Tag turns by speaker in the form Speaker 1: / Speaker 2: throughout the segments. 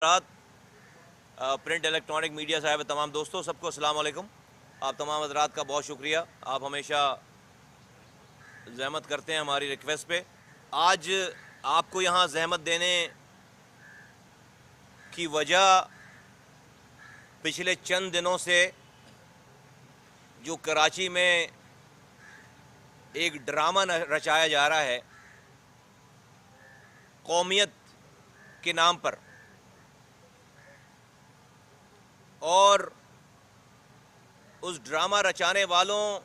Speaker 1: رات print electronic media صاحب تمام دوستوں سب کو السلام علیکم. آپ تمام حضرات کا بہت شکریہ. آپ ہمیشہ زحمت کرتے ہیں ہماری ریکویسٹ پہ. آج آپ کو یہاں زحمت دینے کی وجہ پچھلے چند دنوں سے جو کراچی میں ایک ڈرامہ رچایا جا رہا ہے قومیت کے نام پر، اور اس ڈرامہ رچانے والوں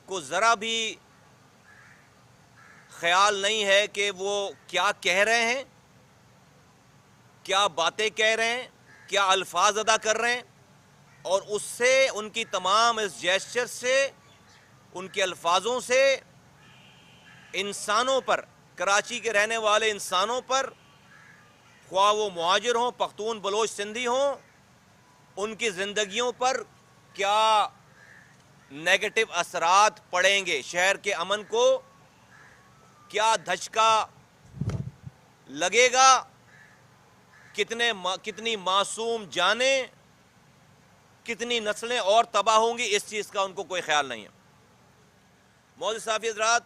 Speaker 1: کو ذرا بھی خیال نہیں ہے کہ وہ کیا کہہ رہے ہیں، کیا باتیں کہہ رہے ہیں، کیا الفاظ ادا کر رہے ہیں، اور اس سے ان کی تمام اس جیسچر سے، ان کے الفاظوں سے انسانوں پر، کراچی کے رہنے والے انسانوں پر، خواہ وہ مہاجر ہوں، پختون، بلوچ، سندھی ہوں، ان کی زندگیوں پر کیا نیگیٹو اثرات پڑیں گے، شہر کے امن کو کیا دھچکا لگے گا، کتنی معصوم جانیں، کتنی نسلیں اور تباہ ہوں گی، اس چیز کا ان کو کوئی خیال نہیں ہے. معزز صحافی حضرات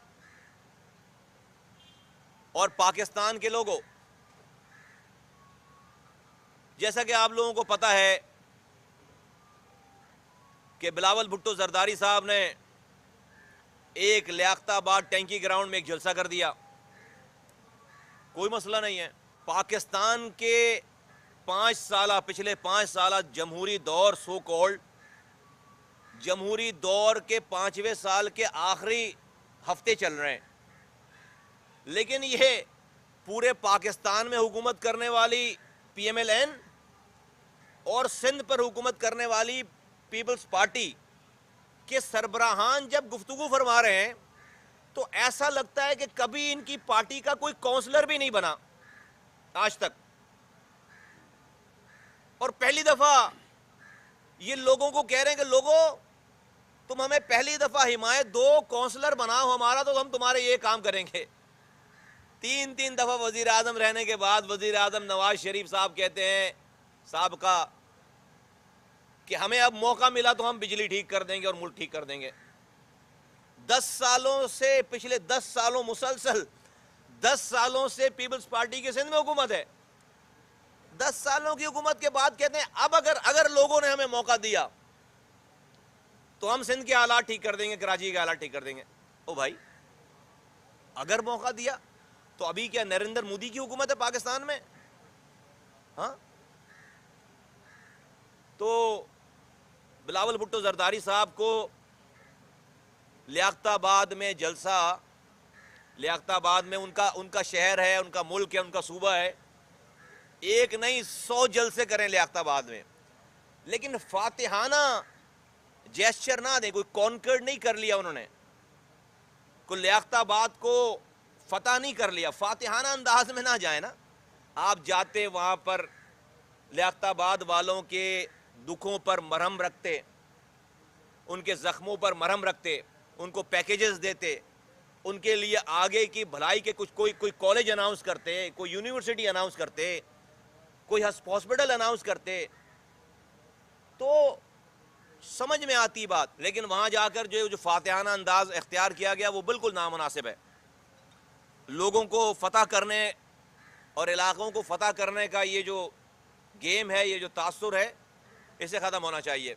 Speaker 1: اور پاکستان کے لوگوں، جیسا کہ آپ لوگوں کو پتہ ہے کہ بلاول بھٹو زرداری صاحب نے ایک لیاقت آباد ٹینکی گراؤنڈ میں ایک جلسہ کر دیا. کوئی مسئلہ نہیں ہے. پاکستان کے پچھلے 5 سالہ جمہوری دور، سو کالڈ جمہوری دور کے 5ویں سال کے آخری ہفتے چل رہے ہیں، لیکن یہ پورے پاکستان میں حکومت کرنے والی پی ایم ایل این اور سندھ پر حکومت کرنے والی پیپلز پارٹی کے سربراہان جب گفتگو فرما رہے ہیں تو ایسا لگتا ہے کہ کبھی ان کی پارٹی کا کوئی کونسلر بھی نہیں بنا آج تک. اور پہلی دفعہ یہ لوگوں کو کہہ رہے ہیں کہ لوگوں تم ہمیں پہلی دفعہ حمایت دو، کونسلر بناؤ ہمارا تو ہم تمہارے یہ کام کریں گے. 3 دفعہ وزیر اعظم رہنے کے بعد وزیر اعظم نواز شریف صاحب کہتے ہیں سابقہ کہ ہمیں اب موقع ملا تو ہم بجلی ٹھیک کر دیں گے اور ملک ٹھیک کر دیں گے. 10 سالوں سے، پچھلے 10 سالوں مسلسل 10 سالوں سے پیپلز پارٹی کے سندھ میں حکومت ہے. 10 سالوں کی حکومت کے بعد کہتے ہیں اب اگر لوگوں نے ہمیں موقع دیا تو ہم سندھ کے حالات ٹھیک کر دیں گے، کراچی کے حالات ٹھیک کر دیں گے. او بھائی، اگر موقع دیا تو ابھی کیا نریندر مودی کی حکومت ہے پاکستان میں؟ ہاں. تو بلاول بھٹو زرداری صاحب کو لیاقت آباد میں جلسہ، لیاقت آباد میں ان کا شہر ہے، ان کا ملک ہے، ان کا صوبہ ہے، ایک نہیں 100 جلسے کریں لیاقت آباد میں، لیکن فاتحانہ جیسچر نہ دیں. کوئی کانکرڈ نہیں کر لیا انہوں نے، کوئی لیاقت آباد کو فتح نہیں کر لیا. فاتحانہ انداز میں نہ جائیں نا. آپ جاتے وہاں پر لیاقت آباد والوں کے دکھوں پر مرہم رکھتے، ان کے زخموں پر مرہم رکھتے، ان کو پیکیجز دیتے، ان کے لیے آگے کی بھلائی کے کچھ کوئی کالج اناؤنس کرتے، کوئی یونیورسٹی اناؤنس کرتے، کوئی ہاسپٹل اناؤنس کرتے تو سمجھ میں آتی بات. لیکن وہاں جا کر جو فاتحانہ انداز اختیار کیا گیا وہ بالکل نامناسب ہے. لوگوں کو فتح کرنے اور علاقوں کو فتح کرنے کا یہ جو گیم ہے، یہ جو تاثر ہے، اسے ختم ہونا چاہیے.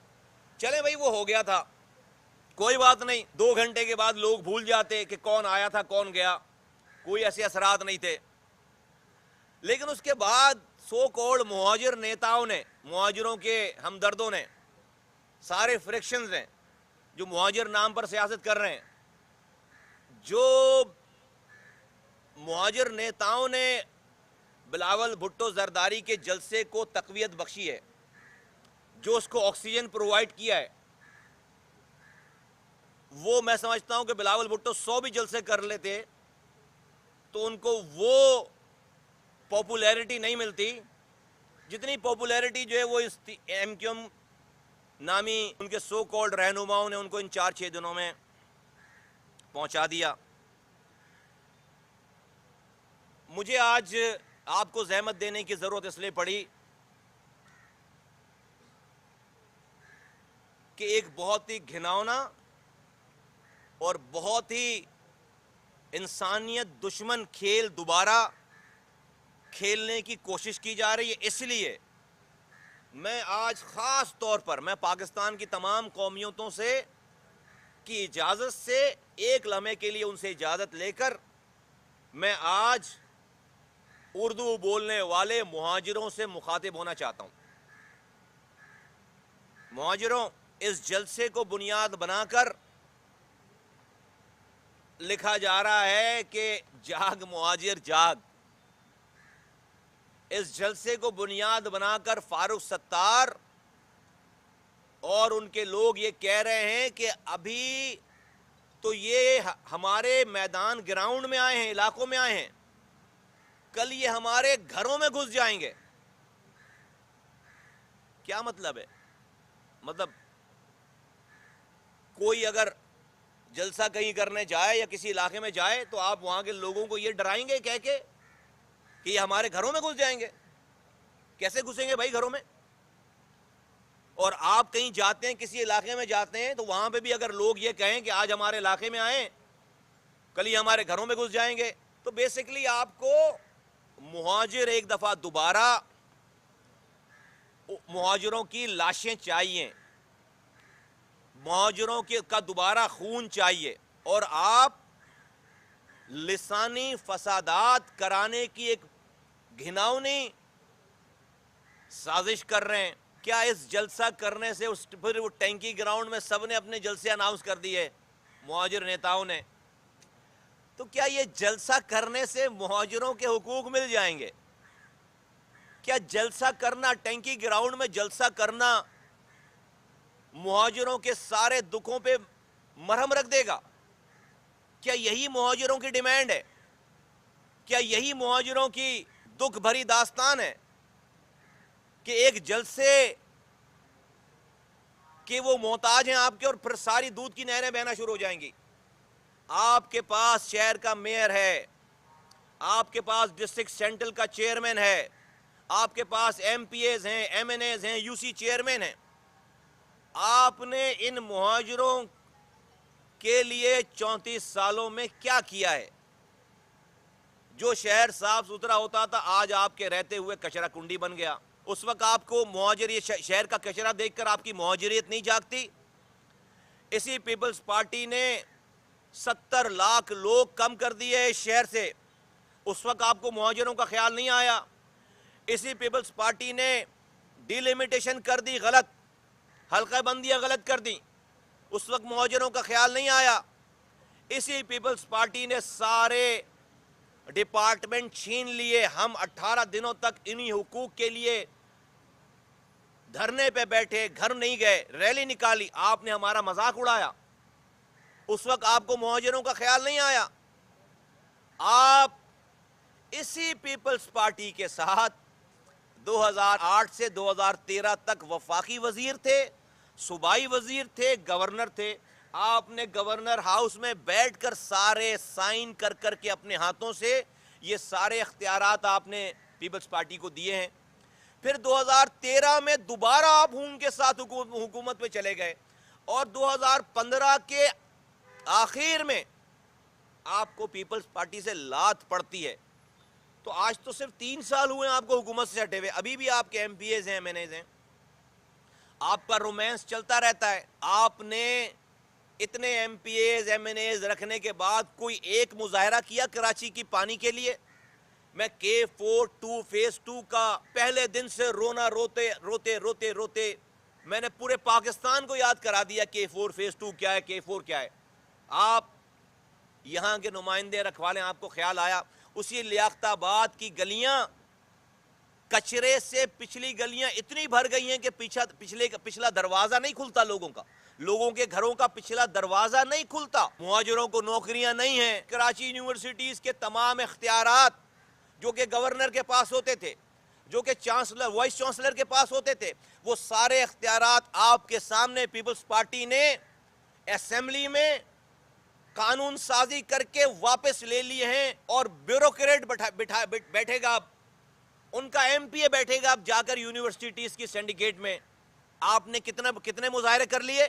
Speaker 1: چلیں بھائی، وہ ہو گیا تھا، کوئی بات نہیں. 2 گھنٹے کے بعد لوگ بھول جاتے کہ کون آیا تھا کون گیا، کوئی ایسے اثرات نہیں تھے. لیکن اس کے بعد سو کالڈ مہاجر نیتاؤں نے، مہاجروں کے ہمدردوں نے، سارے فریکشنز ہیں جو مہاجر نام پر سیاست کر رہے ہیں، جو مہاجر نیتاؤں نے بلاول بھٹو زرداری کے جلسے کو تقویت بخشی ہے، جو اس کو آکسیجن پرووائڈ کیا ہے، وہ میں سمجھتا ہوں کہ بلاول بھٹو 100 بھی جلسے کر لیتے تو ان کو وہ پاپولیرٹی نہیں ملتی جتنی پاپولیرٹی جو ہے وہ اس ایم کیو ایم نامی ان کے سو کالڈ رہنماؤں نے ان کو ان 4-6 دنوں میں پہنچا دیا. مجھے آج آپ کو زحمت دینے کی ضرورت اس لیے پڑی کہ ایک بہت ہی گھناؤنا اور بہت ہی انسانیت دشمن کھیل دوبارہ کھیلنے کی کوشش کی جا رہی ہے. اس لیے میں آج خاص طور پر میں پاکستان کی تمام قومیتوں سے کی اجازت سے ایک لمحے کے لیے ان سے اجازت لے کر میں آج اردو بولنے والے مہاجروں سے مخاطب ہونا چاہتا ہوں. مہاجروں، اس جلسے کو بنیاد بنا کر لکھا جا رہا ہے کہ جاگ مہاجر جاگ. اس جلسے کو بنیاد بنا کر فاروق ستار اور ان کے لوگ یہ کہہ رہے ہیں کہ ابھی تو یہ ہمارے میدان گراؤنڈ میں آئے ہیں، علاقوں میں آئے ہیں، کل یہ ہمارے گھروں میں گھس جائیں گے. کیا مطلب ہے؟ مطلب کوئی اگر جلسہ کہیں کرنے جائے یا کسی علاقے میں جائے تو آپ وہاں کے لوگوں کو یہ ڈرائیں گے کہہ کے کہ یہ ہمارے گھروں میں گھس جائیں گے. کیسے گھسیں گے بھائی گھروں میں؟ اور آپ کہیں جاتے ہیں، کسی علاقے میں جاتے ہیں تو وہاں پہ بھی اگر لوگ یہ کہیں کہ آج ہمارے علاقے میں آئیں، کل یہ ہمارے گھروں میں گھس جائیں گے، تو بیسیکلی آپ کو مہاجر ایک دفعہ دوبارہ مہاجروں کی لاشیں چاہیے، مہاجروں کا دوبارہ خون چاہیے، اور آپ لسانی فسادات کرانے کی ایک گھناؤنی سازش کر رہے ہیں. کیا اس جلسہ کرنے سے پھر وہ ٹینکی گراؤنڈ میں سب نے اپنے جلسے اناؤنس کر دیے مہاجر نیتاؤں نے؟ تو کیا یہ جلسہ کرنے سے مہاجروں کے حقوق مل جائیں گے؟ کیا جلسہ کرنا، ٹینکی گراؤنڈ میں جلسہ کرنا مہاجروں کے سارے دکھوں پہ مرہم رکھ دے گا؟ کیا یہی مہاجروں کی ڈیمانڈ ہے؟ کیا یہی مہاجروں کی دکھ بھری داستان ہے کہ ایک جلسے کہ وہ محتاج ہیں آپ کے اور پھر ساری دودھ کی نہریں بہنا شروع ہو جائیں گی؟ آپ کے پاس شہر کا میئر ہے، آپ کے پاس ڈسٹرکٹ سینٹرل کا چیئرمین ہے، آپ کے پاس ایم پی ایز ہیں، ایم این ایز ہیں، یو سی چیئرمین ہیں. آپ نے ان مہاجروں کے لیے 34 سالوں میں کیا کیا ہے؟ جو شہر صاف ستھرا ہوتا تھا آج آپ کے رہتے ہوئے کچرا کنڈی بن گیا. اس وقت آپ کو مہاجر یہ شہر کا کچرا دیکھ کر آپ کی مہاجریت نہیں جاگتی؟ اسی پیپلز پارٹی نے 70 لاکھ لوگ کم کر دیے اس شہر سے، اس وقت آپ کو مہاجروں کا خیال نہیں آیا؟ اسی پیپلز پارٹی نے ڈیلیمیٹیشن کر دی غلط، حلقہ بندیاں غلط کر دی، اس وقت مہاجروں کا خیال نہیں آیا؟ اسی پیپلز پارٹی نے سارے ڈپارٹمنٹ چھین لیے. ہم 18 دنوں تک انہی حقوق کے لیے دھرنے پہ بیٹھے، گھر نہیں گئے، ریلی نکالی، آپ نے ہمارا مذاق اڑایا. اس وقت آپ کو مہاجروں کا خیال نہیں آیا. آپ اسی پیپلز پارٹی کے ساتھ 2008 سے 2013 تک وفاقی وزیر تھے، صوبائی وزیر تھے، گورنر تھے. آپ نے گورنر ہاؤس میں بیٹھ کر سارے سائن کر کر کے اپنے ہاتھوں سے یہ سارے اختیارات آپ نے پیپلز پارٹی کو دیے ہیں. پھر 2013 میں دوبارہ آپ ہون کے ساتھ حکومت پہ چلے گئے، اور 2015 کے آخر میں آپ کو پیپلز پارٹی سے لات پڑتی ہے. تو آج تو صرف 3 سال ہوئے ہیں آپ کو حکومت سے ہٹے ہوئے، ابھی بھی آپ کے ایم پی ایز ہیں، ایم این ایز ہیں، آپ کا رومانس چلتا رہتا ہے. آپ نے اتنے M P As M N As رکھنے کے بعد کوئی ایک مظاہرہ کیا کراچی کی پانی کے لیے؟ میں K4-2 فیز 2 کا پہلے دن سے رونا روتے روتے روتے روتے میں نے پورے پاکستان کو یاد کرا دیا K4 فیز 2 کیا ہے، K4 کیا ہے. آپ یہاں کے نمائندے رکھوالے، آپ کو خیال آیا اسی لیاقت آباد کی گلیاں کچرے سے پچھلی گلیاں اتنی بھر گئی ہیں کہ پچھلا دروازہ نہیں کھلتا لوگوں کے گھروں کا پچھلا دروازہ نہیں کھلتا. مہاجروں کو نوکریاں نہیں ہیں. کراچی یونیورسٹیز کے تمام اختیارات جو کہ گورنر کے پاس ہوتے تھے، جو کہ وائس چانسلر کے پاس ہوتے تھے، وہ سارے اختیارات آپ کے سامنے پیپلز پارٹی نے اسمبلی میں قانون سازی کر کے واپس لے لیے ہیں. اور بیوروکریٹ بیٹھے گا ان کا ایم پی اے بیٹھے گا اب جا کر یونیورسٹیز کی سینڈیکیٹ میں. آپ نے کتنے مظاہرے کر لیے.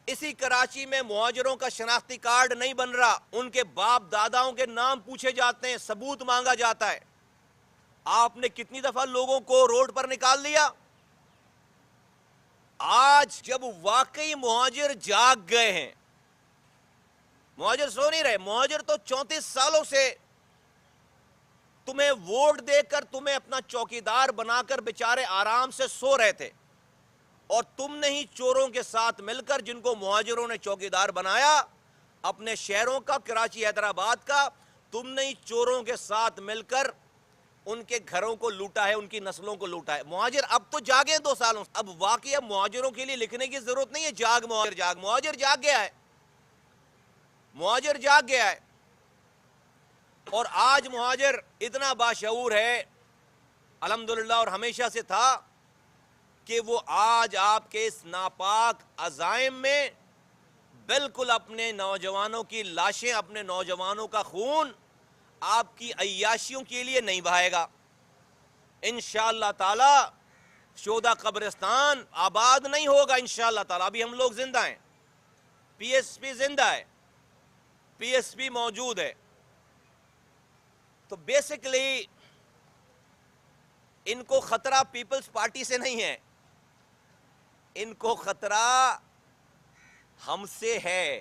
Speaker 1: اسی کراچی میں مہاجروں کا شناختی کارڈ نہیں بن رہا, ان کے باپ داداؤں کے نام پوچھے جاتے ہیں, ثبوت مانگا جاتا ہے. آپ نے کتنی دفعہ لوگوں کو روڈ پر نکال دیا. آج جب واقعی مہاجر جاگ گئے ہیں, مہاجر سو نہیں رہے, مہاجر تو 34 سالوں سے تمہیں ووٹ دے کر تمہیں اپنا چوکیدار بنا کر بیچارے آرام سے سو رہے تھے, اور تم نے ہی چوروں کے ساتھ مل کر, جن کو مہاجروں نے چوکیدار بنایا اپنے شہروں کا, کراچی حیدرآباد کا, تم نے ہی چوروں کے ساتھ مل کر ان کے گھروں کو لوٹا ہے, ان کی نسلوں کو لوٹا ہے. مہاجر اب تو جاگے 2 سالوں سے. اب واقعی اب مہاجروں کے لیے لکھنے کی ضرورت نہیں ہے, جاگ مہاجر جاگ. مہاجر جاگ گیا ہے, مہاجر جاگ گیا ہے. اور آج مہاجر اتنا باشعور ہے الحمدللہ, اور ہمیشہ سے تھا, کہ وہ آج آپ کے اس ناپاک عزائم میں بالکل اپنے نوجوانوں کی لاشیں, اپنے نوجوانوں کا خون آپ کی عیاشیوں کے لیے نہیں بہائے گا. انشاءاللہ تعالی شہداء قبرستان آباد نہیں ہوگا انشاءاللہ تعالی. ابھی ہم لوگ زندہ ہیں, پی ایس پی زندہ ہے, پی ایس پی موجود ہے. تو بیسیکلی ان کو خطرہ پیپلز پارٹی سے نہیں ہے, ان کو خطرہ ہم سے ہے.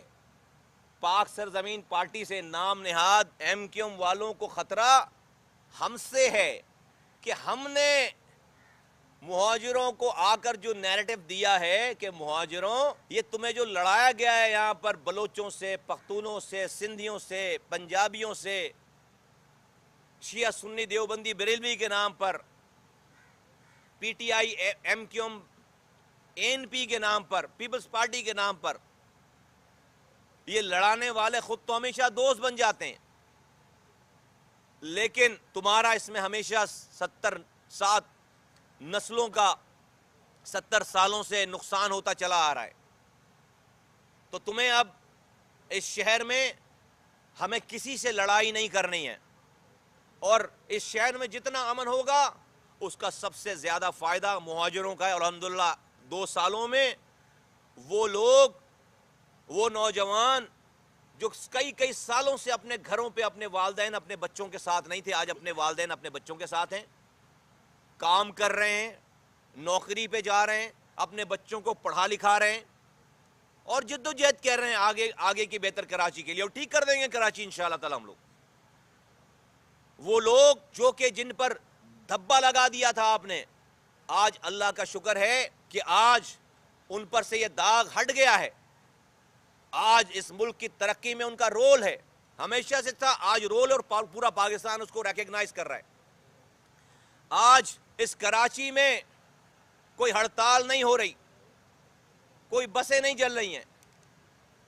Speaker 1: پاک سرزمین پارٹی سے نام نہاد ایم کیو ایم والوں کو خطرہ ہم سے ہے, کہ ہم نے مہاجروں کو آ کر جو نیریٹو دیا ہے کہ مہاجروں, یہ تمہیں جو لڑایا گیا ہے یہاں پر بلوچوں سے, پختونوں سے, سندھیوں سے, پنجابیوں سے, شیعہ سنی دیوبندی بریلوی کے نام پر, P T I M Q M N P کے نام پر, پیپلز پارٹی کے نام پر, یہ لڑانے والے خود تو ہمیشہ دوست بن جاتے ہیں, لیکن تمہارا اس میں ہمیشہ 70 نسلوں کا 70 سالوں سے نقصان ہوتا چلا آ رہا ہے. تو تمہیں اب اس شہر میں ہمیں کسی سے لڑائی نہیں کرنی ہے, اور اس شہر میں جتنا امن ہوگا اس کا سب سے زیادہ فائدہ مہاجروں کا ہے. الحمدللہ 2 سالوں میں وہ لوگ, وہ نوجوان جو کئی سالوں سے اپنے گھروں پہ اپنے والدین اپنے بچوں کے ساتھ نہیں تھے, آج اپنے والدین اپنے بچوں کے ساتھ ہیں, کام کر رہے ہیں, نوکری پہ جا رہے ہیں, اپنے بچوں کو پڑھا لکھا رہے ہیں, اور جد و جہد کر رہے ہیں آگے کی بہتر کراچی کے لیے, اور ٹھیک کر دیں گے کراچی انشاءاللہ تعالی ہم لوگ. وہ لوگ جو کہ جن پر دھبا لگا دیا تھا آپ نے, آج اللہ کا شکر ہے کہ آج ان پر سے یہ داغ ہٹ گیا ہے. آج اس ملک کی ترقی میں ان کا رول ہے, ہمیشہ سے تھا, آج رول, اور پورا پاکستان اس کو ریکگنائز کر رہا ہے. آج اس کراچی میں کوئی ہڑتال نہیں ہو رہی, کوئی بسیں نہیں چل رہی ہیں,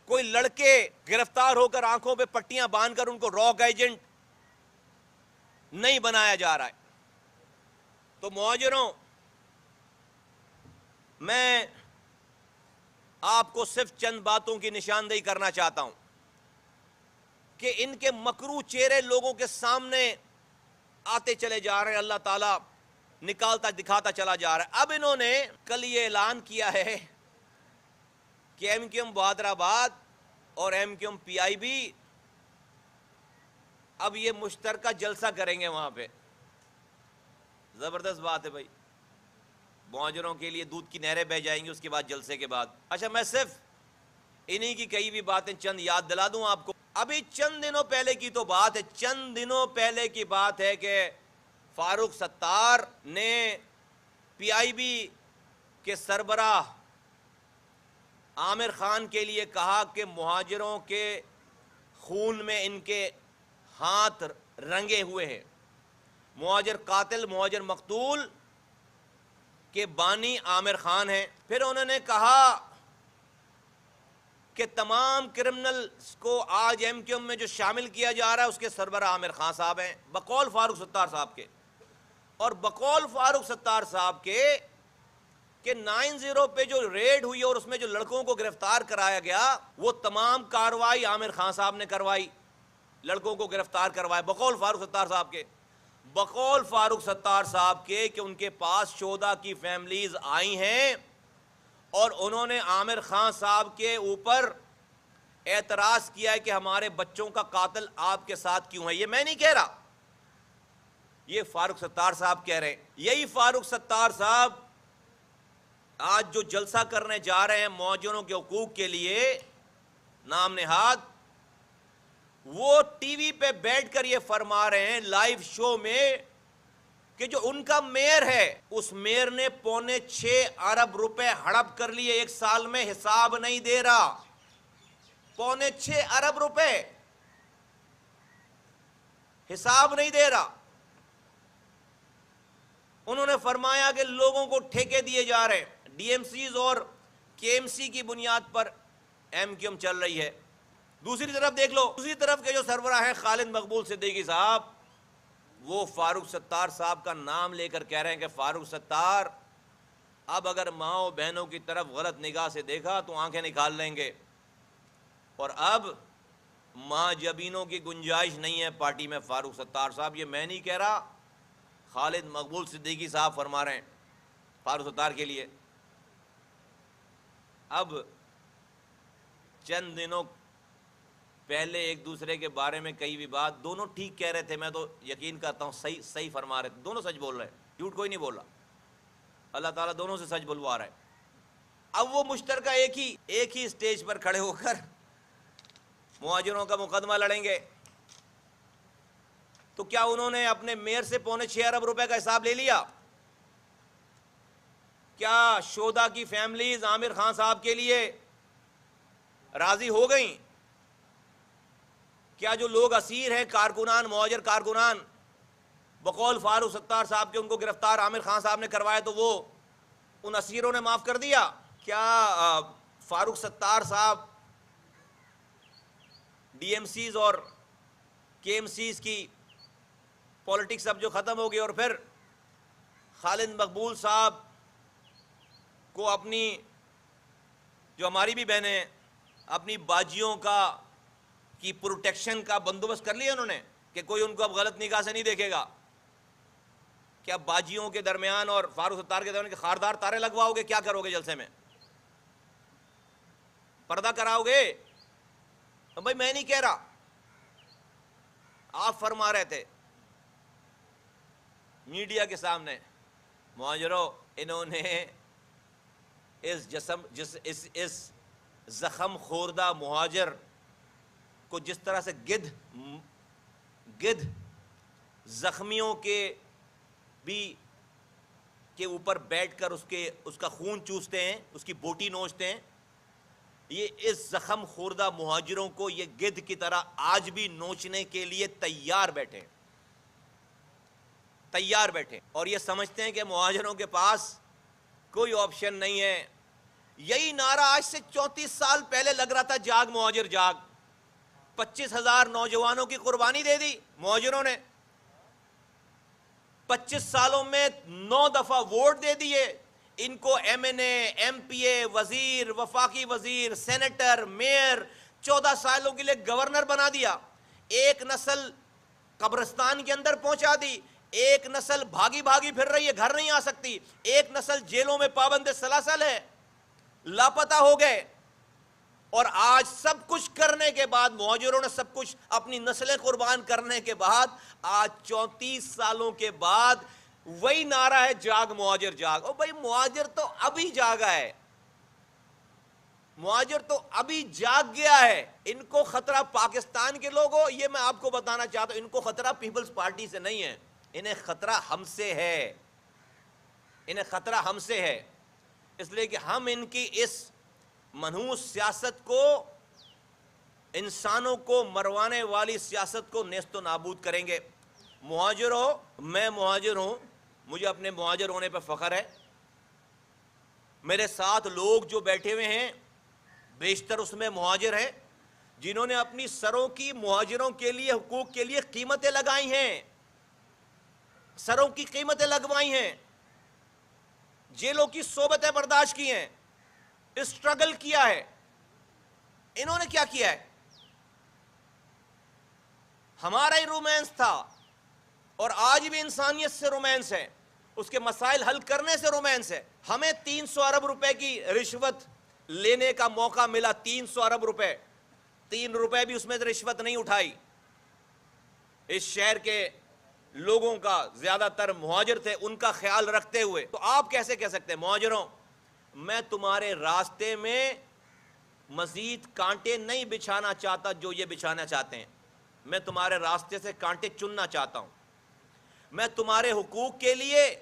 Speaker 1: کوئی لڑکے گرفتار ہو کر آنکھوں پہ پٹیاں باندھ کر ان کو راک ایجنٹ نہیں بنایا جا رہا ہے. تو مہاجروں, میں آپ کو صرف چند باتوں کی نشاندہی کرنا چاہتا ہوں کہ ان کے مکروہ چہرے لوگوں کے سامنے آتے چلے جا رہے ہیں, اللہ تعالیٰ نکالتا دکھاتا چلا جا رہا ہے. اب انہوں نے کل یہ اعلان کیا ہے کہ M Q M Bahadurabad اور M Q M P I B اب یہ مشترکہ جلسہ کریں گے وہاں پہ. زبردست بات ہے بھائی, مہاجروں کے لیے دودھ کی نہریں بہہ جائیں گی اس کے بعد جلسے کے بعد. اچھا, میں صرف انہی کی کئی بھی باتیں چند یاد دلا دوں آپ کو. ابھی چند دنوں پہلے کی تو بات ہے, چند دنوں پہلے کی بات ہے کہ فاروق ستار نے پی آئی بی کے سربراہ عامر خان کے لیے کہا کہ مہاجروں کے خون میں ان کے ہاتھ رنگے ہوئے ہیں, مہاجر قاتل, مہاجر مقتول کے بانی عامر خان ہیں. پھر انہوں نے کہا کہ تمام کرمنلز کو آج ایم کیو ایم میں جو شامل کیا جا رہا ہے اس کے سربراہ عامر خان صاحب ہیں, بقول فاروق ستار صاحب کے. اور بقول فاروق ستار صاحب کے کہ 90 پہ جو ریڈ ہوئی اور اس میں جو لڑکوں کو گرفتار کرایا گیا وہ تمام کاروائی عامر خان صاحب نے کروائی, لڑکوں کو گرفتار کروایا, بقول فاروق ستار صاحب کے. بقول فاروق ستار صاحب کے کہ ان کے پاس شہداء کی فیملیز آئی ہیں اور انہوں نے عامر خان صاحب کے اوپر اعتراض کیا ہے کہ ہمارے بچوں کا قاتل آپ کے ساتھ کیوں ہے. یہ میں نہیں کہہ رہا، یہ فاروق ستار صاحب کہہ رہے ہیں. یہی فاروق ستار صاحب آج جو جلسہ کرنے جا رہے ہیں مہاجروں کے حقوق کے لیے نام نہاد، وہ ٹی وی پہ بیٹھ کر یہ فرما رہے ہیں لائیو شو میں کہ جو ان کا میئر ہے اس میئر نے 6.25 ارب روپے ہڑپ کر لیے ایک سال میں، حساب نہیں دے رہا. 6.25 ارب روپے حساب نہیں دے رہا. انہوں نے فرمایا کہ لوگوں کو ٹھیکے دیے جا رہے ہیں، ڈی ایم سیز اور کے ایم سی کی بنیاد پر ایم کیو ایم چل رہی ہے. دوسری طرف دیکھ لو، دوسری طرف کے جو سربراہ ہیں خالد مقبول صدیقی صاحب، وہ فاروق ستار صاحب کا نام لے کر کہہ رہے ہیں کہ فاروق ستار اب اگر ماؤں بہنوں کی طرف غلط نگاہ سے دیکھا تو آنکھیں نکال لیں گے، اور اب ماں جبینوں کی گنجائش نہیں ہے پارٹی میں. فاروق ستار صاحب، یہ میں نہیں کہہ رہا، خالد مقبول صدیقی صاحب فرما رہے ہیں فاروق ستار کے لیے. اب چند دنوں پہلے ایک دوسرے کے بارے میں کئی بھی بات، دونوں ٹھیک کہہ رہے تھے، میں تو یقین کرتا ہوں صحیح فرما رہے تھے، دونوں سچ بول رہے ہیں، جھوٹ کوئی نہیں بول رہا. اللہ تعالیٰ دونوں سے سچ بلوا رہا ہے. اب وہ مشترکہ ایک ہی اسٹیج پر کھڑے ہو کر مہاجروں کا مقدمہ لڑیں گے. تو کیا انہوں نے اپنے میئر سے 6.25 ارب روپے کا حساب لے لیا؟ کیا شہداء کی فیملیز عامر خان صاحب کے لیے راضی ہو گئیں؟ کیا جو لوگ اسیر ہیں، کارکنان، مہاجر کارکنان، بقول فاروق ستار صاحب کے ان کو گرفتار عامر خان صاحب نے کروایا تو وہ ان اسیروں نے معاف کر دیا؟ کیا فاروق ستار صاحب ڈی ایم سیز اور کے ایم سیز کی پولیٹکس اب جو ختم ہو گئی اور پھر خالد مقبول صاحب کو اپنی، جو ہماری بھی بہنیں ہیں، اپنی باجیوں کی پروٹیکشن کا بندوبست کر لیا انہوں نے کہ کوئی ان کو اب غلط نگاہ سے نہیں دیکھے گا؟ کیا باجیوں کے درمیان اور فاروق ستار کے درمیان کے خاردار تارے لگواؤ گے؟ کیا کرو گے جلسے میں؟ پردہ کراؤ گے؟ بھائی میں نہیں کہہ رہا، آپ فرما رہے تھے میڈیا کے سامنے، مہاجروں انہوں نے اس زخم خوردہ مہاجر کو جس طرح سے گدھ زخمیوں کے اوپر بیٹھ کر اس کا خون چوستے ہیں، اس کی بوٹی نوچتے ہیں، یہ اس زخم خوردہ مہاجروں کو یہ گدھ کی طرح آج بھی نوچنے کے لیے تیار بیٹھے، اور یہ سمجھتے ہیں کہ مہاجروں کے پاس کوئی آپشن نہیں ہے. یہی نعرہ آج سے 34 سال پہلے لگ رہا تھا، جاگ مہاجر جاگ. 25,000 نوجوانوں کی قربانی دے دی مہاجروں نے، 25 سالوں میں 9 دفعہ ووٹ دے دیے ان کو، ایم این اے، ایم پی اے، وزیر، وفاقی وزیر، سینیٹر، میئر، 14 سالوں کے لیے گورنر بنا دیا. ایک نسل قبرستان کے اندر پہنچا دی، ایک نسل بھاگی پھر رہی ہے، گھر نہیں آ سکتی، ایک نسل جیلوں میں پابند سلاسل ہے، لاپتہ ہو گئے. اور آج سب کچھ کرنے کے بعد، مہاجروں نے سب کچھ اپنی نسلیں قربان کرنے کے بعد، آج 34 سالوں کے بعد وہی نعرہ ہے، جاگ مہاجر جاگ. او بھائی مہاجر تو ابھی جاگا ہے، مہاجر تو ابھی جاگ گیا ہے. ان کو خطرہ پاکستان کے لوگوں، یہ میں آپ کو بتانا چاہتا ہوں، ان کو خطرہ پیپلز پارٹی سے نہیں ہے، انہیں خطرہ ہم سے ہے، انہیں خطرہ ہم سے ہے. اس لیے کہ ہم ان کی اس منحوس سیاست کو، انسانوں کو مروانے والی سیاست کو نیست و نابود کریں گے. مہاجر ہو، میں مہاجر ہوں، مجھے اپنے مہاجر ہونے پہ فخر ہے. میرے ساتھ لوگ جو بیٹھے ہوئے ہیں بیشتر اس میں مہاجر ہیں، جنہوں نے اپنی سروں کی مہاجروں کے لیے، حقوق کے لیے قیمتیں لگائی ہیں، سروں کی قیمتیں لگوائی ہیں، جیلوں کی صحبتیں برداشت کی ہیں، اسٹرگل کیا ہے. انہوں نے کیا کیا ہے؟ ہمارا ہی رومانس تھا، اور آج بھی انسانیت سے رومانس ہے، اس کے مسائل حل کرنے سے رومانس ہے۔ ہمیں 300 ارب روپے کی رشوت لینے کا موقع ملا، 300 ارب روپے، 3 روپے بھی اس میں سے رشوت نہیں اٹھائی۔ اس شہر کے لوگوں کا زیادہ تر مہاجر تھے، ان کا خیال رکھتے ہوئے تو آپ کیسے کہہ سکتے ہیں مہاجروں میں تمہارے راستے میں مزید کانٹے نہیں بچھانا چاہتا جو یہ بچھانا چاہتے ہیں، میں تمہارے راستے سے کانٹے چننا چاہتا ہوں، میں تمہارے حقوق کے لیے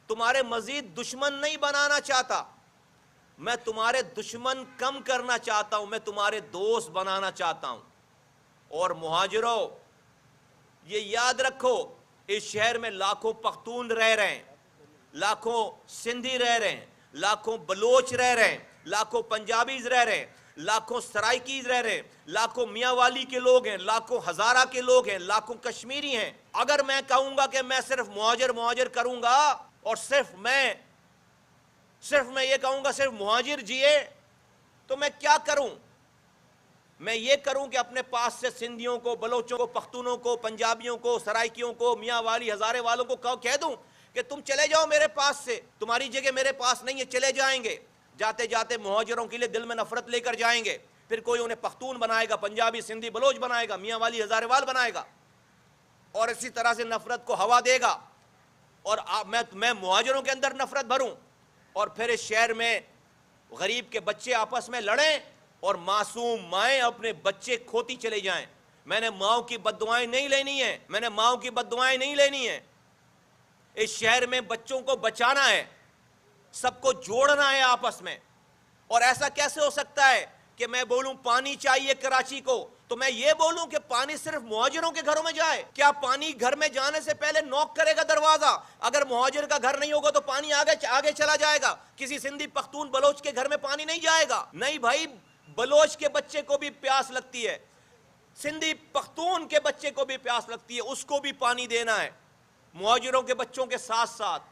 Speaker 1: تمہارے مزید دشمن نہیں بنانا چاہتا، میں تمہارے دشمن کم کرنا چاہتا ہوں، میں تمہارے دوست بنانا چاہتا ہوں۔ اور مہاجروں یہ یاد رکھو، اس شہر میں لاکھوں پختون رہ رہے ہیں، لاکھوں سندھی رہ رہے ہیں، لاکھوں بلوچ رہ رہے ہیں، لاکھوں پنجابیز رہ رہے ہیں، لاکھوں سرائکیز رہ رہے ہیں، لاکھوں میاں والی کے لوگ ہیں، لاکھوں ہزارہ کے لوگ ہیں، لاکھوں کشمیری ہیں۔ اگر میں کہوں گا کہ میں صرف مہاجر کروں گا اور صرف میں یہ کہوں گا صرف مہاجر جیے تو میں کیا کروں؟ میں یہ کروں کہ اپنے پاس سے سندھیوں کو، بلوچوں کو، پختونوں کو، پنجابیوں کو، سرائکیوں کو، میاں والی ہزارے والوں کو کہہ دوں کہ تم چلے جاؤ میرے پاس سے، تمہاری جگہ میرے پاس نہیں ہے، چلے جائیں گے۔ جاتے جاتے مہاجروں کے لیے دل میں نفرت لے کر جائیں گے، پھر کوئی انہیں پختون بنائے گا، پنجابی، سندھی، بلوچ بنائے گا، میاں والی ہزارے وال بنائے گا، اور اسی طرح سے نفرت کو ہوا دے گا، اور میں مہاجروں کے اندر نفرت بھروں، اور پھر اس شہر میں غریب کے بچے آپس میں لڑیں اور معصوم مائیں اپنے بچے کھوتی چلے جائیں۔ میں نے ماؤں کی بددعائیں نہیں لینی ہیں، میں نے ماؤں کی بددعائیں نہیں لینی ہیں۔ اس شہر میں بچوں کو بچانا ہے، سب کو جوڑنا ہے آپس میں۔ اور ایسا کیسے ہو سکتا ہے کہ میں بولوں پانی چاہیے کراچی کو تو میں یہ بولوں کہ پانی صرف مہاجروں کے گھروں میں جائے؟ کیا پانی گھر میں جانے سے پہلے نوک کرے گا دروازہ؟ اگر مہاجر کا گھر نہیں ہوگا تو پانی آگے چلا جائے گا، کسی سندھی، پختون، بلوچ کے گھر میں پانی نہیں جائے گا؟ نہیں بھائی، بلوچ کے بچے کو بھی پیاس لگتی ہے، سندھی پختون کے بچے کو بھی پیاس لگتی ہے، اس کو بھی پانی دینا ہے، مہاجروں کے بچوں کے ساتھ ساتھ۔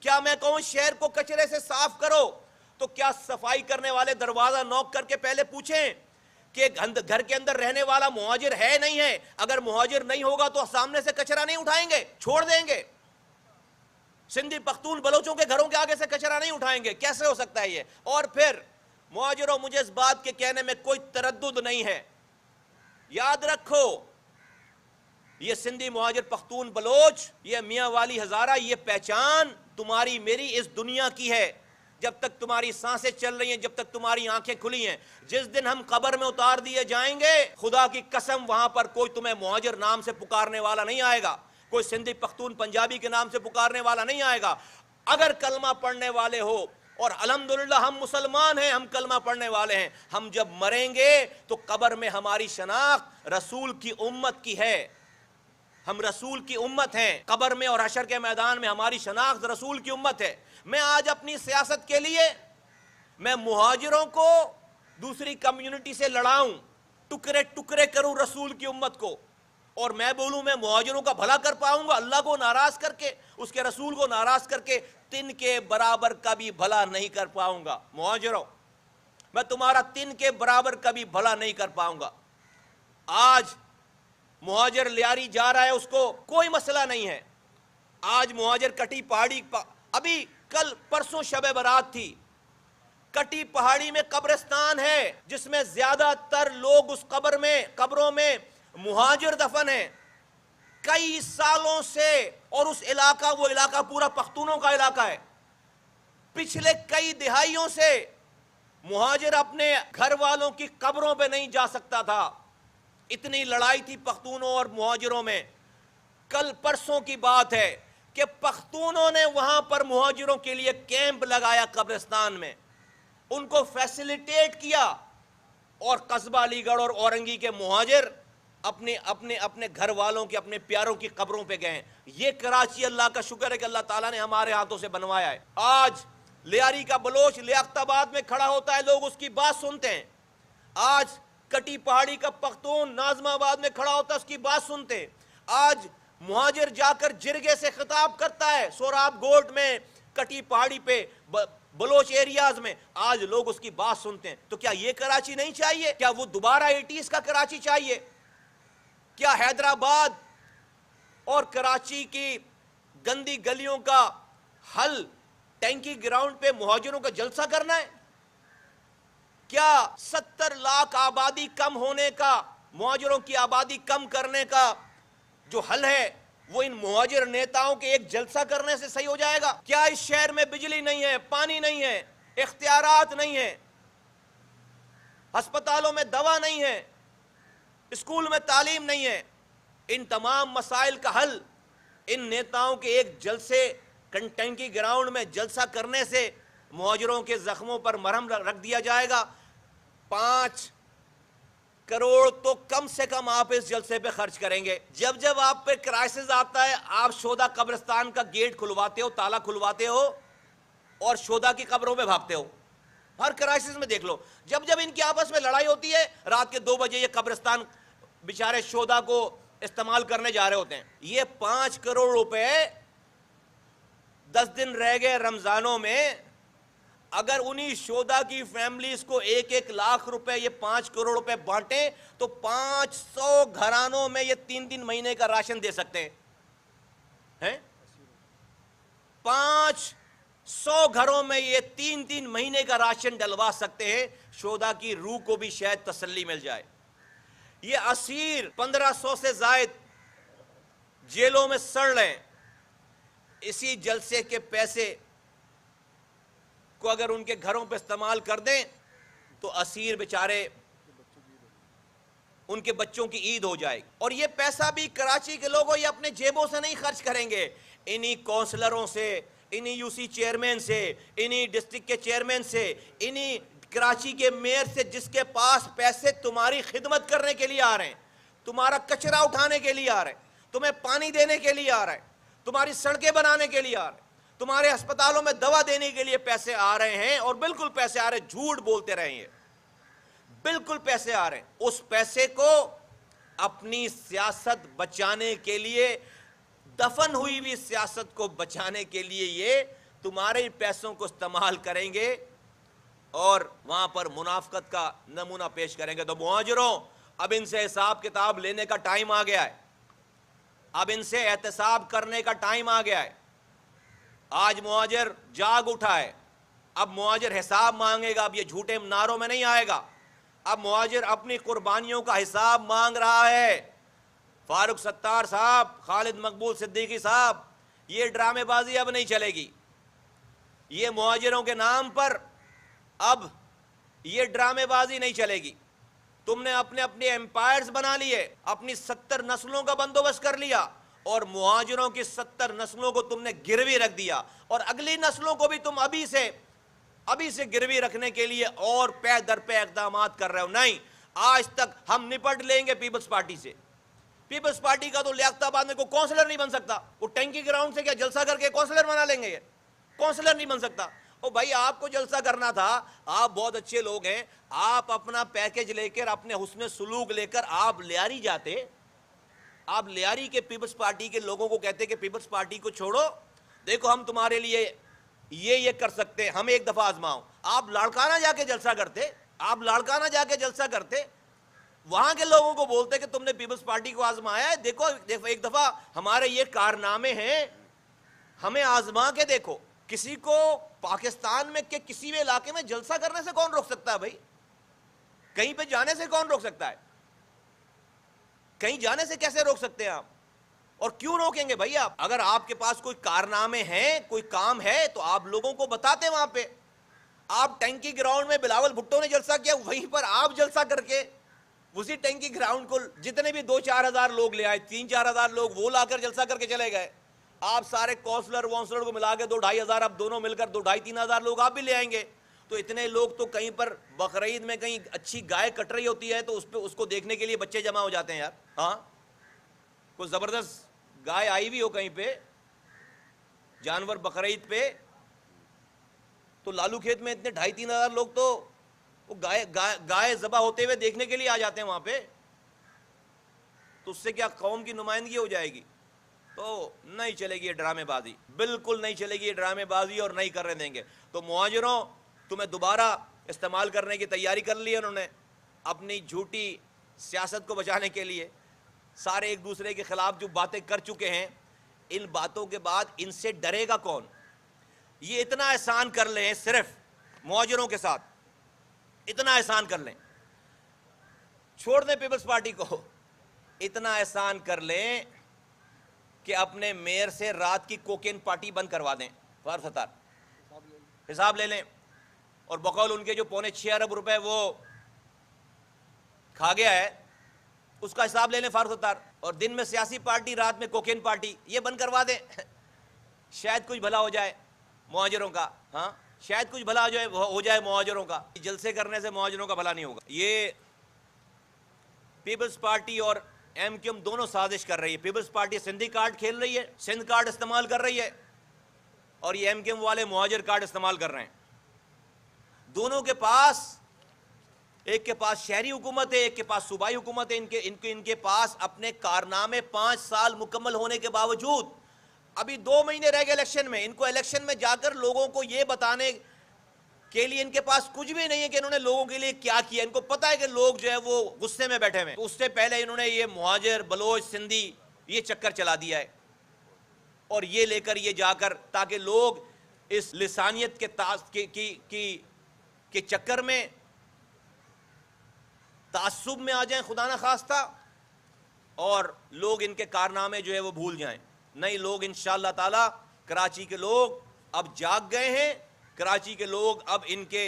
Speaker 1: کیا میں کہوں شہر کو کچرے سے صاف کرو تو کیا صفائی کرنے والے دروازہ نوک کر کے پہلے پوچھیں کہ گھر کے اندر رہنے والا مہاجر ہے نہیں ہے؟ اگر مہاجر نہیں ہوگا تو سامنے سے کچرا نہیں اٹھائیں گے، چھوڑ دیں گے، سندھی، پختون، بلوچوں کے گھروں کے آگے سے کچرا نہیں اٹھائیں گے؟ کیسے ہو سکتا ہے یہ؟ اور پھر مہاجروں، مجھے اس بات کے کہنے میں کوئی تردد نہیں ہے، یاد رکھو یہ سندھی، مہاجر، پختون، بلوچ، یہ میاں والی ہزارہ، یہ پہچان تمہاری میری اس دنیا کی ہے۔ جب تک تمہاری سانسیں چل رہی ہیں، جب تک تمہاری آنکھیں کھلی ہیں، جس دن ہم قبر میں اتار دیے جائیں گے، خدا کی قسم وہاں پر کوئی تمہیں مہاجر نام سے پکارنے والا نہیں آئے گا، کوئی سندھی، پختون، پنجابی کے نام سے پکارنے والا نہیں آئے گا۔ اگر کلمہ پڑھنے والے ہو، اور الحمدللہ ہم مسلمان ہیں، ہم کلمہ پڑھنے والے ہیں، ہم جب مریں گے تو قبر میں ہماری شناخت رسول کی امت کی ہے، ہم رسول کی امت ہیں، قبر میں اور حشر کے میدان میں ہماری شناخت رسول کی امت ہے۔ میں آج اپنی سیاست کے لیے میں مہاجروں کو دوسری کمیونٹی سے لڑاؤں، ٹکڑے ٹکڑے کروں رسول کی امت کو، اور میں بولوں میں مہاجروں کا بھلا کر پاؤں گا، اللہ کو ناراض کر کے، اس کے رسول کو ناراض کر کے تن کے برابر کبھی بھلا نہیں کر پاؤں گا۔ مہاجروں، میں تمہارا تن کے برابر کبھی بھلا نہیں کر پاؤں گا۔ آج مہاجر لیاری جا رہا ہے، اس کو کوئی مسئلہ نہیں ہے۔ آج مہاجر کٹی پہاڑی، ابھی کل پرسوں شب برات تھی، کٹی پہاڑی میں قبرستان ہے جس میں زیادہ تر لوگ اس قبروں میں مہاجر دفن ہیں کئی سالوں سے، اور اس وہ علاقہ پورا پختونوں کا علاقہ ہے۔ پچھلے کئی دہائیوں سے مہاجر اپنے گھر والوں کی قبروں پہ نہیں جا سکتا تھا، اتنی لڑائی تھی پختونوں اور مہاجروں میں۔ کل پرسوں کی بات ہے کہ پختونوں نے وہاں پر مہاجروں کے لیے کیمپ لگایا قبرستان میں، ان کو فیسیلیٹیٹ کیا، اور قصبہ علی گڑھ اور اورنگی کے مہاجر اپنے گھر والوں کے، اپنے پیاروں کی قبروں پہ گئے ہیں۔ یہ کراچی اللہ کا شکر ہے کہ اللہ تعالیٰ نے ہمارے ہاتھوں سے بنوایا ہے۔ آج لیاری کا بلوچ لیاقت آباد میں کھڑا ہوتا ہے، لوگ اس کی بات سنتے ہیں۔ آج کٹی پہاڑی کا پختون ناظم آباد میں کھڑا ہوتا ہے، اس کی بات سنتے ہیں۔ آج مہاجر جا کر جرگے سے خطاب کرتا ہے، سوراب گوٹ میں، کٹی پہاڑی پہ، بلوچ ایریاز میں، آج لوگ اس کی بات سنتے ہیں۔ تو کیا یہ کراچی نہیں چاہیے؟ کیا وہ دوبارہ 80s کا کراچی چاہیے؟ کیا حیدرآباد اور کراچی کی گندی گلیوں کا حل ٹینکی گراؤنڈ پہ مہاجروں کا جلسہ کرنا ہے؟ کیا 70 لاکھ آبادی کم ہونے کا، مہاجروں کی آبادی کم کرنے کا جو حل ہے وہ ان مہاجر نیتاؤں کے ایک جلسہ کرنے سے صحیح ہو جائے گا؟ کیا اس شہر میں بجلی نہیں ہے، پانی نہیں ہے، اختیارات نہیں ہے، ہسپتالوں میں دوا نہیں ہے، اسکول میں تعلیم نہیں ہے؟ ان تمام مسائل کا حل ان نیتاؤں کے ایک جلسے ٹینکی گراؤنڈ میں جلسہ کرنے سے مہاجروں کے زخموں پر مرہم رکھ دیا جائے گا۔ 5 کروڑ تو کم سے کم آپ اس جلسے پہ خرچ کریں گے۔ جب جب آپ پہ کرائسس آتا ہے، آپ شہداء قبرستان کا گیٹ کھلواتے ہو، تالا کھلواتے ہو اور شہداء کی قبروں میں بھاگتے ہو۔ ہر کرائسس میں دیکھ لو، جب جب ان کی آپس میں لڑائی ہوتی ہے، رات کے 2 بجے یہ قبرستان بیچارے شہداء کو استعمال کرنے جا رہے ہوتے ہیں۔ یہ 5 کروڑ روپے 10 دن رہ گئے رمضانوں میں، اگر انہی شہداء کی فیملیز کو 1-1 لاکھ روپے یہ 5 کروڑ روپے بانٹیں تو 500 گھرانوں میں یہ 3 مہینے کا راشن دے سکتے ہیں۔ 500 گھروں میں یہ 3 مہینے کا راشن ڈلوا سکتے ہیں۔ شہداء کی روح کو بھی شاید تسلی مل جائے۔ یہ اسیر 1500 سے زائد جیلوں میں سڑ رہے ہیں، اسی جلسے کے پیسے کو اگر ان کے گھروں پہ استعمال کر دیں تو اسیر بیچارے ان کے بچوں کی عید ہو جائے گی۔ اور یہ پیسہ بھی کراچی کے لوگوں یہ اپنے جیبوں سے نہیں خرچ کریں گے، انہی کونسلروں سے، انہی یو سی چیئرمین سے، انہی ڈسٹرکٹ کے چیئرمین سے، انہی کراچی کے میئر سے، جس کے پاس پیسے تمہاری خدمت کرنے کے لیے آ رہے ہیں، تمہارا کچرا اٹھانے کے لیے آ رہے ہیں، تمہیں پانی دینے کے لیے آ رہے ہیں، تمہاری سڑکیں بنانے کے لیے آ رہے ہیں، تمہارے ہسپتالوں میں دوا دینے کے لیے پیسے آ رہے ہیں، اور بالکل پیسے آ رہے ہیں، جھوٹ بولتے رہے ہیں، بالکل پیسے آ رہے ہیں۔ اس پیسے کو اپنی سیاست بچانے کے لیے، دفن ہوئی ہوئی سیاست کو بچانے کے لیے یہ تمہارے پیسوں کو استعمال کریں گے اور وہاں پر منافقت کا نمونہ پیش کریں گے۔ تو مہاجروں، اب ان سے حساب کتاب لینے کا ٹائم آ گیا ہے، اب ان سے احتساب کرنے کا ٹائم آ گیا ہے۔ آج مہاجر جاگ اٹھا ہے، اب مہاجر حساب مانگے گا، اب یہ جھوٹے نعروں میں نہیں آئے گا، اب مہاجر اپنی قربانیوں کا حساب مانگ رہا ہے۔ فاروق ستار صاحب، خالد مقبول صدیقی صاحب، یہ ڈرامے بازی اب نہیں چلے گی، یہ مہاجروں کے نام پر اب یہ ڈرامے بازی نہیں چلے گی۔ تم نے اپنے ایمپائرز بنا لیے، اپنی 70 نسلوں کا بندوبست کر لیا، اور مہاجروں کی 70 نسلوں کو تم نے گروی رکھ دیا، اور اگلی نسلوں کو بھی تم ابھی سے گروی رکھنے کے لیے اور پے در پے اقدامات کر رہے ہو۔ نہیں، آج تک ہم نپٹ لیں گے پیپلز پارٹی سے۔ پیپلز پارٹی کا تو لیاقت آباد میں کوئی کونسلر نہیں بن سکتا، وہ ٹینکی گراؤنڈ سے کیا جلسہ کر کے کونسلر بنا لیں گے؟ یہ کونسلر نہیں بن سکتا۔ او بھائی، آپ کو جلسہ کرنا تھا، آپ بہت اچھے لوگ ہیں، آپ اپنا پیکج لے کر، اپنے حسن سلوک لے کر آپ لیاری جاتے، آپ لیاری کے پیپلز پارٹی کے لوگوں کو کہتے کہ پیپلز پارٹی کو چھوڑو، دیکھو ہم تمہارے لیے یہ کر سکتے ہیں، ہم ایک دفعہ آزماؤ۔ آپ لاڑکانہ جا کے جلسہ کرتے، آپ لاڑکانہ جا کے جلسہ کرتے، وہاں کے لوگوں کو بولتے کہ تم نے پیپلز پارٹی کو آزمایا ہے، دیکھو ایک دفعہ ہمارے یہ کارنامے ہیں، ہمیں آزما کے دیکھو۔ کسی کو پاکستان میں کہ کسی بھی علاقے میں جلسہ کرنے سے کون روک سکتا ہے بھائی؟ کہیں پہ جانے سے کون روک سکتا ہے؟ کہیں جانے سے کیسے روک سکتے ہیں آپ؟ اور کیوں روکیں گے بھائی آپ؟ اگر آپ کے پاس کوئی کارنامے ہیں، کوئی کام ہے، تو آپ لوگوں کو بتاتے وہاں پہ۔ آپ ٹینکی گراؤنڈ میں بلاول بھٹو نے جلسہ کیا، وہیں پر آپ جلسہ کر کے اسی ٹینکی گراؤنڈ کو جتنے بھی 2-4 ہزار لوگ لے آئے، 3-4 ہزار لوگ وہ لا کر جلسہ کر کے چلے گئے۔ آپ سارے کونسلر وونسلر کو ملا کے 2-2.5 ہزار، اب دونوں مل کر 2-2.5-3 ہزار لوگ آپ بھی لے آئیں گے۔ تو اتنے لوگ تو کہیں پر بقرعید میں کہیں اچھی گائے کٹ رہی ہوتی ہے تو اس کو دیکھنے کے لیے بچے جمع ہو جاتے ہیں یار۔ ہاں، کوئی زبردست گائے آئی ہوئی ہو کہیں پہ جانور بقرعید پہ، تو لالو کھیت میں اتنے 2.5-3 ہزار لوگ تو وہ گائے ذبح ہوتے ہوئے دیکھنے کے لیے آ جاتے ہیں وہاں پہ، تو اس سے کیا قوم کی نمائندگی ہو جائے گی؟ تو نہیں چلے گی یہ ڈرامے بازی، بالکل نہیں چلے گی یہ ڈرامے بازی، اور نہیں کرنے دیں گے۔ تو مہاجروں، تمہیں دوبارہ استعمال کرنے کی تیاری کر لی ہے انہوں نے اپنی جھوٹی سیاست کو بچانے کے لیے۔ سارے ایک دوسرے کے خلاف جو باتیں کر چکے ہیں، ان باتوں کے بعد ان سے ڈرے گا کون؟ یہ اتنا احسان کر لیں صرف مہاجروں کے ساتھ، اتنا احسان کر لیں، چھوڑ دیں پیپلز پارٹی کو، اتنا احسان کر لیں کہ اپنے میئر سے رات کی کوکین پارٹی بند کروا دیں، فار ستار حساب لے لیں، اور بقول ان کے جو 6.25 ارب روپے وہ کھا گیا ہے اس کا حساب لے لیں فاروق ستار، اور دن میں سیاسی پارٹی، رات میں کوکین پارٹی، یہ بند کروا دیں، شاید کچھ بھلا ہو جائے مہاجروں کا، ہاں شاید کچھ بھلا ہو جائے مہاجروں کا۔ جلسے کرنے سے مہاجروں کا بھلا نہیں ہوگا۔ یہ پیپلز پارٹی اور ایم کیو ایم دونوں سازش کر رہی ہے۔ پیپلز پارٹی سندھی کارڈ کھیل رہی ہے، سندھ کارڈ استعمال کر رہی ہے، اور یہ ایم کیو ایم والے مہاجر کارڈ استعمال کر رہے ہیں۔ دونوں کے پاس، ایک کے پاس شہری حکومت ہے، ایک کے پاس صوبائی حکومت ہے، ان کے پاس اپنے کارنامے 5 سال مکمل ہونے کے باوجود ابھی 2 مہینے رہ گئے الیکشن میں، ان کو الیکشن میں جا کر لوگوں کو یہ بتانے کے لیے ان کے پاس کچھ بھی نہیں ہے کہ انہوں نے لوگوں کے لیے کیا کیا۔ ان کو پتہ ہے کہ لوگ جو ہے وہ غصے میں بیٹھے ہوئے ہیں، اس سے پہلے انہوں نے یہ مہاجر، بلوچ، سندھی یہ چکر چلا دیا ہے، اور یہ لے کر یہ جا کر تاکہ لوگ اس لسانیت کے چکر میں تعصب میں آ جائیں خدا نہ خواستہ، اور لوگ ان کے کارنامے جو ہے وہ بھول جائیں۔ نہیں، لوگ انشاءاللہ تعالی، کراچی کے لوگ اب جاگ گئے ہیں، کراچی کے لوگ اب ان کے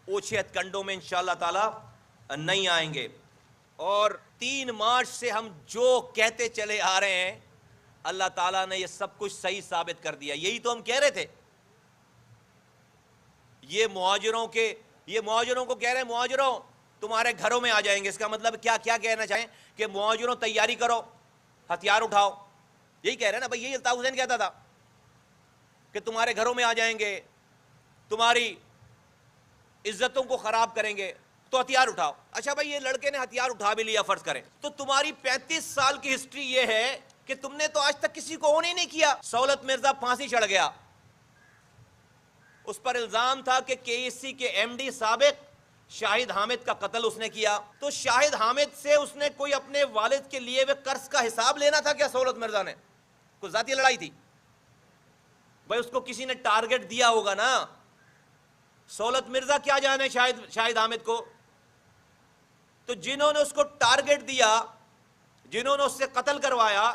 Speaker 1: اوچھے ہتھ کنڈوں میں انشاءاللہ تعالی نہیں آئیں گے۔ اور 3 مارچ سے ہم جو کہتے چلے آ رہے ہیں، اللہ تعالیٰ نے یہ سب کچھ صحیح ثابت کر دیا۔ یہی تو ہم کہہ رہے تھے، یہ مہاجروں کو کہہ رہے ہیں مہاجروں تمہارے گھروں میں آ جائیں گے۔ اس کا مطلب کیا کہنا چاہیں کہ مہاجروں تیاری کرو، ہتھیار اٹھاؤ، یہی کہہ رہے ہیں نا بھائی۔ یہی الطاف حسین کہتا تھا کہ تمہارے گھروں میں آ جائیں گے، تمہاری عزتوں کو خراب کریں گے، تو ہتھیار اٹھاؤ۔ اچھا بھائی، یہ لڑکے نے ہتھیار اٹھا بھی لیا فرض کریں، تو تمہاری 35 سال کی ہسٹری یہ ہے کہ تم نے تو آج تک کسی کو اون ہی نہیں کیا۔ سہولت مرزا پھانسی چڑھ گیا، اس پر الزام تھا کہ کے ایس سی کے ایم ڈی سابق شاہد حامد کا قتل اس نے کیا، تو شاہد حامد سے اس نے کوئی اپنے والد کے لیے ہوئے قرض کا حساب لینا تھا کیا؟ سہولت مرزا نے کوئی ذاتی لڑائی تھی بھائی؟ اس کو کسی نے ٹارگٹ دیا ہوگا نا۔ سہولت مرزا کیا جانے شاہد حامد کو؟ تو جنہوں نے اس کو ٹارگٹ دیا، جنہوں نے اس سے قتل کروایا،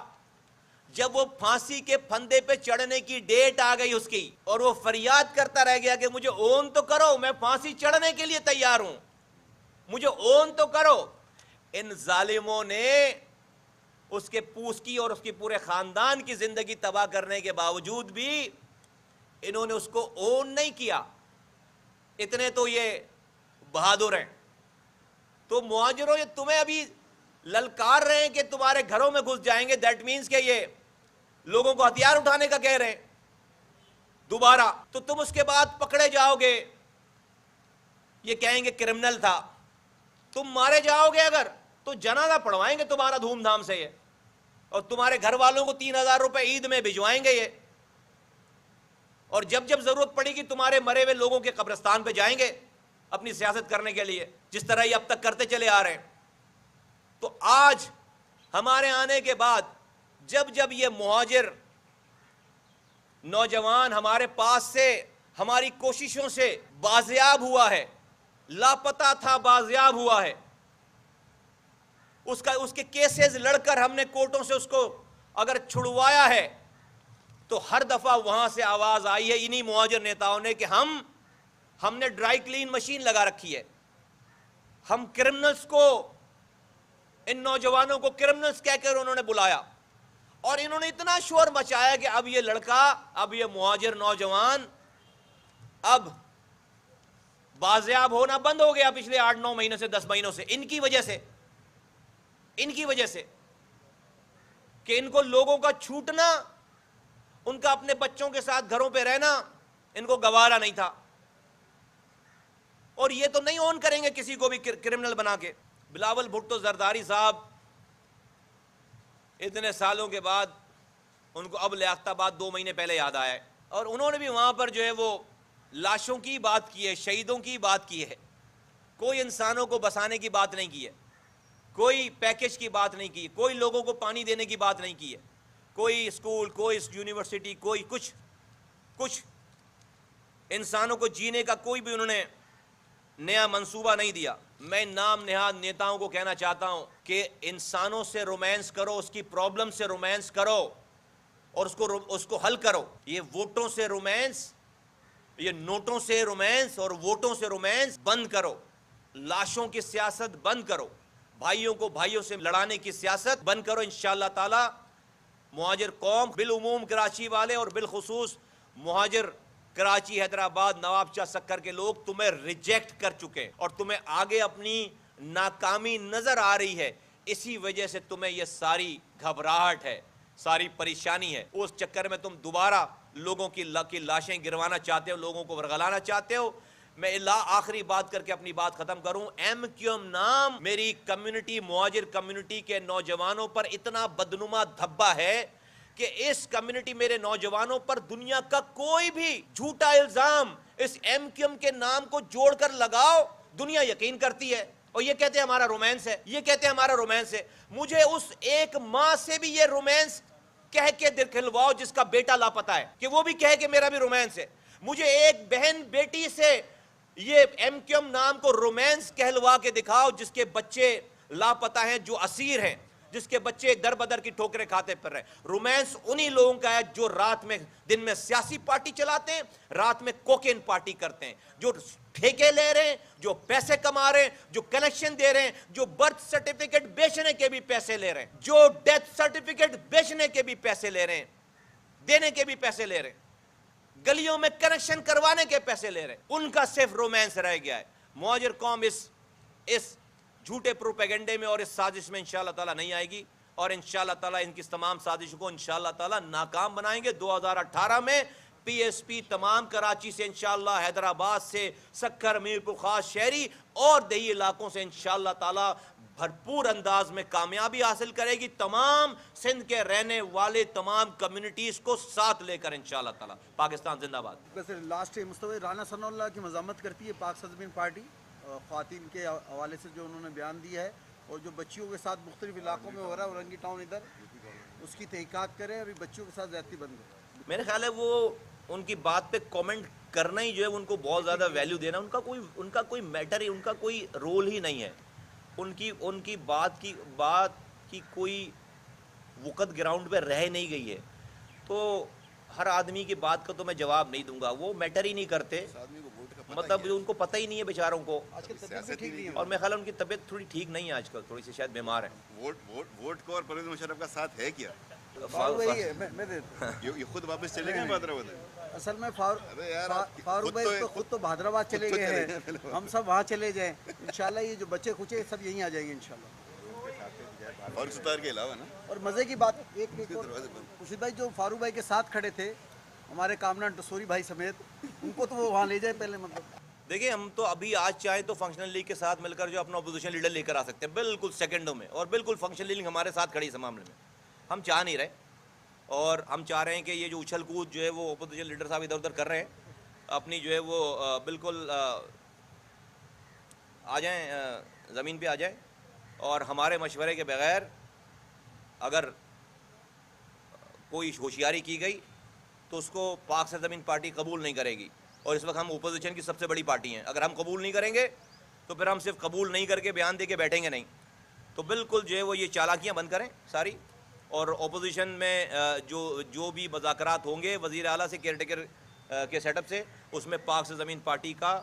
Speaker 1: جب وہ پھانسی کے پھندے پہ چڑھنے کی ڈیٹ آ گئی اس کی، اور وہ فریاد کرتا رہ گیا کہ مجھے اون تو کرو، میں پھانسی چڑھنے کے لیے تیار ہوں، مجھے اون تو کرو، ان ظالموں نے اس کے پوس کی اور اس کی پورے خاندان کی زندگی تباہ کرنے کے باوجود بھی انہوں نے اس کو اون نہیں کیا۔ اتنے تو یہ بہادر ہیں۔ تو مہاجروں، یہ تمہیں ابھی للکار رہے ہیں کہ تمہارے گھروں میں گھس جائیں گے، دیٹ مینس کہ یہ لوگوں کو ہتھیار اٹھانے کا کہہ رہے ہیں دوبارہ، تو تم اس کے بعد پکڑے جاؤ گے، یہ کہیں گے کرمنل تھا، تم مارے جاؤ گے اگر، تو جنازہ پڑھوائیں گے تمہارا دھوم دھام سے یہ، اور تمہارے گھر والوں کو 3000 روپے عید میں بھجوائیں گے یہ، اور جب جب ضرورت پڑے گی تمہارے مرے ہوئے لوگوں کے قبرستان پہ جائیں گے اپنی سیاست کرنے کے لیے، جس طرح یہ اب تک کرتے چلے آ رہے ہیں۔ تو آج ہمارے آنے کے بعد جب جب یہ مہاجر نوجوان ہمارے پاس سے، ہماری کوششوں سے بازیاب ہوا ہے، لاپتہ تھا بازیاب ہوا ہے، اس کے کیسز لڑ کر ہم نے کورٹوں سے اس کو اگر چھڑوایا ہے، تو ہر دفعہ وہاں سے آواز آئی ہے انہی مہاجر نیتاؤں نے کہ ہم نے ڈرائی کلین مشین لگا رکھی ہے، ہم کرمنلز کو، ان نوجوانوں کو کرمنلز کہہ کر انہوں نے بلایا، اور انہوں نے اتنا شور مچایا کہ اب یہ لڑکا، اب یہ مہاجر نوجوان اب بازیاب ہونا بند ہو گیا پچھلے 8-9 مہینوں سے، 10 مہینوں سے، ان کی وجہ سے کہ ان کو لوگوں کا چھوٹنا، ان کا اپنے بچوں کے ساتھ گھروں پہ رہنا ان کو گوارا نہیں تھا، اور یہ تو نہیں اون کریں گے کسی کو بھی کرمنل بنا کے۔ بلاول بھٹو زرداری صاحب اتنے سالوں کے بعد ان کو اب لیاقت آباد 2 مہینے پہلے یاد آیا ہے، اور انہوں نے بھی وہاں پر جو ہے وہ لاشوں کی بات کی ہے، شہیدوں کی بات کی ہے، کوئی انسانوں کو بسانے کی بات نہیں کی ہے، کوئی پیکج کی بات نہیں کی, کوئی لوگوں کو پانی دینے کی بات نہیں کی ہے, کوئی اسکول, کوئی یونیورسٹی, کوئی کچھ انسانوں کو جینے کا کوئی بھی انہوں نے نیا منصوبہ نہیں دیا. میں نام نہاد نیتاؤں کو کہنا چاہتا ہوں کہ انسانوں سے رومانس کرو, اس کی پرابلم سے رومانس کرو اور اس کو حل کرو. یہ ووٹوں سے رومانس, یہ نوٹوں سے رومانس اور ووٹوں سے رومانس بند کرو. لاشوں کی سیاست بند کرو, بھائیوں کو بھائیوں سے لڑانے کی سیاست بند کرو. انشاءاللہ تعالی مہاجر قوم, بالعموم کراچی والے اور بالخصوص مہاجر کراچی, حیدرآباد, نواب شاہ سکر کے لوگ تمہیں ریجیکٹ کر چکے اور تمہیں آگے اپنی ناکامی نظر آ رہی ہے. اسی وجہ سے تمہیں یہ ساری گھبراہٹ ہے, ساری پریشانی ہے. اس چکر میں تم دوبارہ لوگوں کی لاشیں گروانا چاہتے ہو, لوگوں کو ورغلانا چاہتے ہو. میں آخری بات کر کے اپنی بات ختم کروں. ایم کیو ایم نام میری کمیونٹی, مہاجر کمیونٹی کے نوجوانوں پر اتنا بدنما دھبا ہے کہ اس کمیونٹی, میرے نوجوانوں پر دنیا کا کوئی بھی جھوٹا الزام اس ایم کیو ایم کے نام کو جوڑ کر لگاؤ, دنیا یقین کرتی ہے اور یہ کہتے ہیں ہمارا رومانس ہے, یہ کہتے ہیں ہمارا رومانس ہے. مجھے اس ایک ماں سے بھی یہ رومانس کہہ کے دکھلواؤ جس کا بیٹا لاپتہ ہے, کہ وہ بھی کہے کہ میرا بھی رومانس ہے. مجھے ایک بہن بیٹی سے یہ ایم کیو ایم نام کو رومانس کہلوا کے دکھاؤ جس کے بچے لاپتہ ہیں, جو اسیر ہیں, جس کے بچے در بدر کی ٹھوکریں کھاتے پھر رہے. رومانس انہی لوگوں کا ہے جو دن میں سیاسی پارٹی چلاتے ہیں, رات میں کوکین پارٹی کرتے ہیں, جو ٹھیکے لے رہے ہیں, جو پیسے کما رہے ہیں, جو کنیکشن دے رہے ہیں, جو برتھ سرٹیفکیٹ بیچنے کے بھی پیسے لے رہے ہیں, جو ڈیتھ سرٹیفکیٹ بیچنے کے بھی پیسے لے رہے ہیں, دینے کے بھی پیسے لے رہے ہیں, گلیوں میں کنیکشن کروانے کے پیسے لے رہے ہیں. ان کا صرف رومانس رہ گیا ہے. مہاجر قوم اس جھوٹے پروپیگنڈے میں اور اس سازش میں انشاءاللہ تعالیٰ نہیں آئے گی, اور انشاءاللہ تعالیٰ ان کی تمام سازشوں کو انشاءاللہ تعالیٰ ناکام بنائیں گے. 2018 میں پی ایس پی تمام کراچی سے انشاءاللہ, حیدرآباد سے, سکر, میرپور خاص, شہری اور دیہی علاقوں سے انشاءاللہ تعالیٰ بھرپور انداز میں کامیابی حاصل کرے گی. تمام سندھ کے رہنے والے تمام کمیونٹیز کو ساتھ لے کر انشاءاللہ تعالیٰ. پاکستان زندہ باد.
Speaker 2: ویسے لاسٹ مصطفی رانا ثناء اللہ کی مذمت کرتی ہے پاک سرزمین پارٹی, خواتین کے حوالے سے جو انہوں نے بیان دیا ہے, اور جو بچیوں کے ساتھ مختلف علاقوں میں ہو رہا ہے, اورنگی ٹاؤن ادھر, اس کی تحقیقات کریں اور بچیوں کے ساتھ زیادتی بند کریں.
Speaker 1: میرے خیال ہے وہ ان کی بات پہ کومنٹ کرنا ہی جو ہے ان کو بہت زیادہ ویلیو دینا, ان کا کوئی میٹر ہی, ان کا کوئی رول ہی نہیں ہے. ان کی بات کی کوئی وقت گراؤنڈ پہ رہ نہیں گئی ہے. تو ہر آدمی کی بات کا تو میں جواب نہیں دوں گا, وہ میٹر ہی نہیں کرتے, مطلب ان کو پتہ ہی نہیں ہے بیچاروں کو. اور میں خیال ان کی طبیعت تھوڑی ٹھیک نہیں ہے آج کل, تھوڑی سی شاید بیمار ہیں.
Speaker 3: ووٹ کو اور پرویز مشرف کا ساتھ ہے کیا؟ یہ خود واپس چلے گئے حیدرآباد.
Speaker 2: اصل میں فاروق بھائی تو خود تو حیدرآباد چلے گئے ہیں, ہم سب وہاں چلے جائیں انشاءاللہ. یہ جو بچے کچے سب یہیں آ جائیں گے انشاءاللہ.
Speaker 3: اور ستار کے علاوہ نا,
Speaker 2: اور مزے کی بات ایک خورشید بھائی جو فاروق بھائی کے ساتھ کھڑے تھے ہمارے کامران ٹسوری بھائی سمیت, ان کو تو وہ وہاں لے جائے پہلے. مطلب
Speaker 1: دیکھیں, ہم تو ابھی آج چاہیں تو فنکشنل لیگ کے ساتھ مل کر جو اپنا اپوزیشن لیڈر لے کر آ سکتے ہیں بالکل سیکنڈوں میں, اور بالکل فنکشنل لیگ ہمارے ساتھ کھڑی اس معاملے میں. ہم چاہ نہیں رہے, اور ہم چاہ رہے ہیں کہ یہ جو اچھل کود جو ہے وہ اپوزیشن لیڈر صاحب ادھر ادھر کر رہے ہیں, اپنی جو ہے وہ بالکل آ جائیں, زمین پہ آ جائیں, اور ہمارے مشورے کے بغیر اگر کوئی ہوشیاری کی گئی تو اس کو پاک سرزمین پارٹی قبول نہیں کرے گی. اور اس وقت ہم اپوزیشن کی سب سے بڑی پارٹی ہیں. اگر ہم قبول نہیں کریں گے تو پھر ہم صرف قبول نہیں کر کے بیان دے کے بیٹھیں گے نہیں. تو بالکل جو ہے وہ یہ چالاکیاں بند کریں ساری, اور اپوزیشن میں جو بھی مذاکرات ہوں گے وزیر اعلیٰ سے, کیئر ٹیکر کے سیٹ اپ سے, اس میں پاک سرزمین پارٹی کا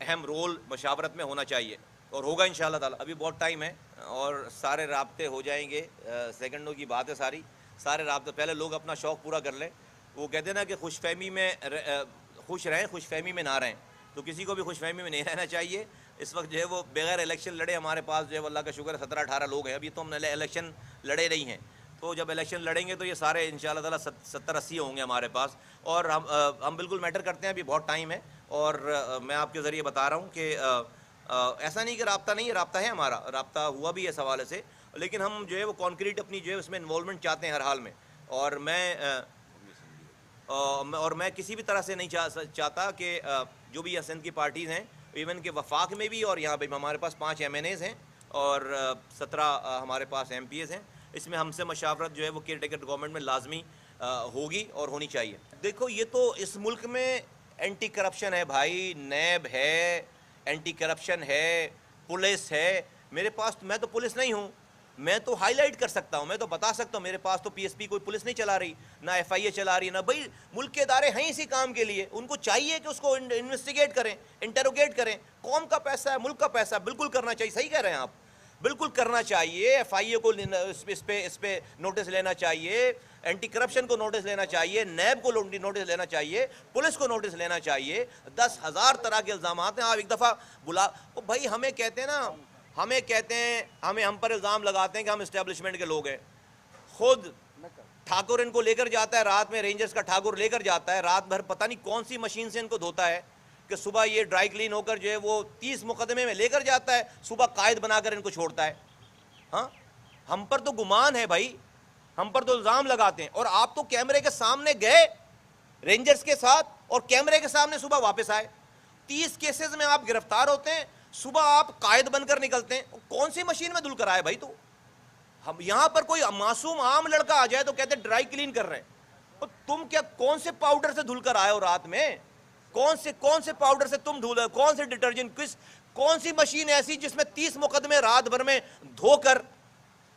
Speaker 1: اہم رول مشاورت میں ہونا چاہیے, اور ہوگا انشاءاللہ تعالیٰ. ابھی بہت ٹائم ہے اور سارے رابطے ہو جائیں گے, سیکنڈوں کی بات ہے ساری. سارے رابطے, پہلے لوگ اپنا شوق پورا کر لیں. وہ کہتے ہیں نا کہ خوش فہمی میں خوش رہیں, خوش فہمی میں نہ رہیں. تو کسی کو بھی خوش فہمی میں نہیں رہنا چاہیے. اس وقت جو ہے وہ بغیر الیکشن لڑے ہمارے پاس جو ہے اللہ کا شکر ہے 17-18 لوگ ہیں. ابھی تو ہم الیکشن لڑے نہیں ہیں, تو جب الیکشن لڑیں گے تو یہ سارے انشاءاللہ تعالیٰ 70-80 ہوں گے ہمارے پاس. اور ہم بالکل میٹر کرتے ہیں, ابھی بہت ٹائم ہے. اور میں آپ کے ذریعے بتا رہا ہوں کہ ایسا نہیں کہ رابطہ نہیں ہے, رابطہ ہے ہمارا, رابطہ ہوا بھی ہے اس حوالے سے, لیکن ہم جو ہے وہ کانکریٹ اپنی جو ہے اس میں انوالومنٹ چاہتے ہیں ہر حال میں. اور میں کسی بھی طرح سے نہیں چاہتا کہ جو بھی سندھ کی پارٹیز ہیں, ایون کہ وفاق میں بھی اور یہاں پہ ہمارے پاس 5 MNAs ہیں, اور 17 ہمارے پاس ایم پی ایز ہیں. اس میں ہم سے مشاورت جو ہے وہ کیئر ٹیکر گورنمنٹ میں لازمی ہوگی اور ہونی چاہیے. دیکھو یہ تو اس ملک میں اینٹی کرپشن ہے بھائی, نیب ہے, اینٹی کرپشن ہے, پولیس ہے. میرے پاس میں تو پولیس نہیں ہوں, میں تو ہائی لائٹ کر سکتا ہوں, میں تو بتا سکتا ہوں. میرے پاس تو پی ایس پی کوئی پولیس نہیں چلا رہی, نہ ایف آئی اے چلا رہی, نہ. بھائی ملک کے ادارے ہیں اسی کام کے لیے, ان کو چاہیے کہ اس کو انویسٹیگیٹ کریں, انٹروگیٹ کریں. قوم کا پیسہ ہے, ملک کا پیسہ ہے, بالکل کرنا چاہیے. صحیح کہہ رہے ہیں آپ, بالکل کرنا چاہیے. ایف آئی اے کو اس پہ نوٹس لینا چاہیے, اینٹی کرپشن کو نوٹس لینا چاہیے, نیب کو نوٹس لینا چاہیے, پولیس کو نوٹس لینا چاہیے. 10,000 طرح کے الزامات ہیں. آپ ایک دفعہ بلا بھائی, ہمیں کہتے ہیں نا, ہمیں کہتے ہیں, ہم پر الزام لگاتے ہیں کہ ہم اسٹیبلشمنٹ کے لوگ ہیں. خود ٹھاکر ان کو لے کر جاتا ہے رات میں, رینجرز کا ٹھاکر لے کر جاتا ہے رات بھر, پتہ نہیں کون سی مشین سے ان کو دھوتا ہے کہ صبح یہ ڈرائی کلین ہو کر جو ہے وہ 30 مقدمے میں لے کر جاتا ہے, صبح قائد بنا کر ان کو چھوڑتا ہے. ہاں, ہم پر تو گمان ہے بھائی, ہم پر تو الزام لگاتے ہیں. اور آپ تو کیمرے کے سامنے گئے رینجرز کے ساتھ اور کیمرے کے سامنے صبح واپس آئے. 30 کیسز میں آپ گرفتار ہوتے ہیں, صبح آپ قائد بن کر نکلتے ہیں. کون سی مشین میں دھل کر آئے بھائی؟ تو ہم یہاں پر کوئی معصوم عام لڑکا آ جائے تو کہتے ہیں ڈرائی کلین کر رہے ہیں. تو تم کیا کون سے پاؤڈر سے دھل کر آئے ہو رات میں؟ کون سے پاؤڈر سے تم دھولے, کون سے ڈٹرجنٹ, کون سی مشین ایسی جس میں 30 مقدمے رات بھر میں دھو کر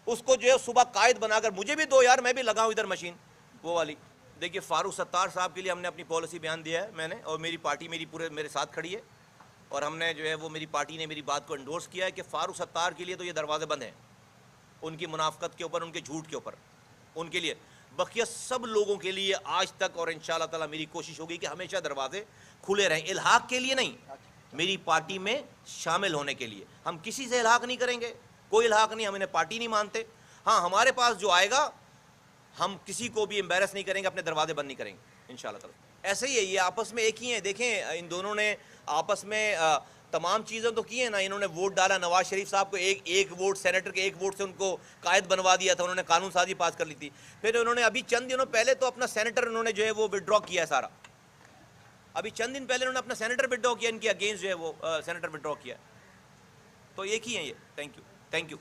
Speaker 1: اس کو جو ہے صبح قائد بنا کر, مجھے بھی دو یار, میں بھی لگاؤں ادھر مشین وہ والی. دیکھیے فاروق ستار صاحب کے لیے ہم نے اپنی پالیسی بیان دیا ہے میں نے, اور میری پارٹی میرے ساتھ کھڑی ہے, اور ہم نے جو ہے وہ میری پارٹی نے میری بات کو انڈورس کیا ہے کہ فاروق ستار کے لیے تو یہ دروازے بند ہیں, ان کی منافقت کے اوپر, ان کے جھوٹ کے اوپر, ان کے لیے. بقیہ سب لوگوں کے لیے آج تک اور انشاءاللہ تعالی میری کوشش ہوگی کہ ہمیشہ دروازے کھلے رہیں. الحاق کے لیے نہیں, میری پارٹی میں شامل ہونے کے لیے. ہم کسی سے الحاق نہیں کریں گے, کوئی الحاق نہیں, ہم انہیں پارٹی نہیں مانتے. ہاں, ہمارے پاس جو آئے گا ہم کسی کو بھی امبیرس نہیں کریں گے, اپنے دروازے بند نہیں کریں گے انشاءاللہ تعالی. ایسے ہی ہے, یہ آپس میں ایک ہی ہیں. دیکھیں ان دونوں نے آپس میں تمام چیزیں تو کی ہیں نا. انہوں نے ووٹ ڈالا نواز شریف صاحب کو, ایک ووٹ سینیٹر کے ایک ووٹ سے ان کو قائد بنوا دیا تھا, انہوں نے قانون سازی پاس کر لی تھی. پھر انہوں نے ابھی چند دنوں پہلے تو اپنا سینیٹر انہوں نے جو ہے وہ وڈرا کیا ہے سارا. ابھی چند دن پہلے انہوں نے اپنا سینیٹر وڈرا کیا, ان کے اگینسٹ جو ہے وہ سینیٹر وڈرا کیا. تو ایک ہی ہیں یہ. Thank you.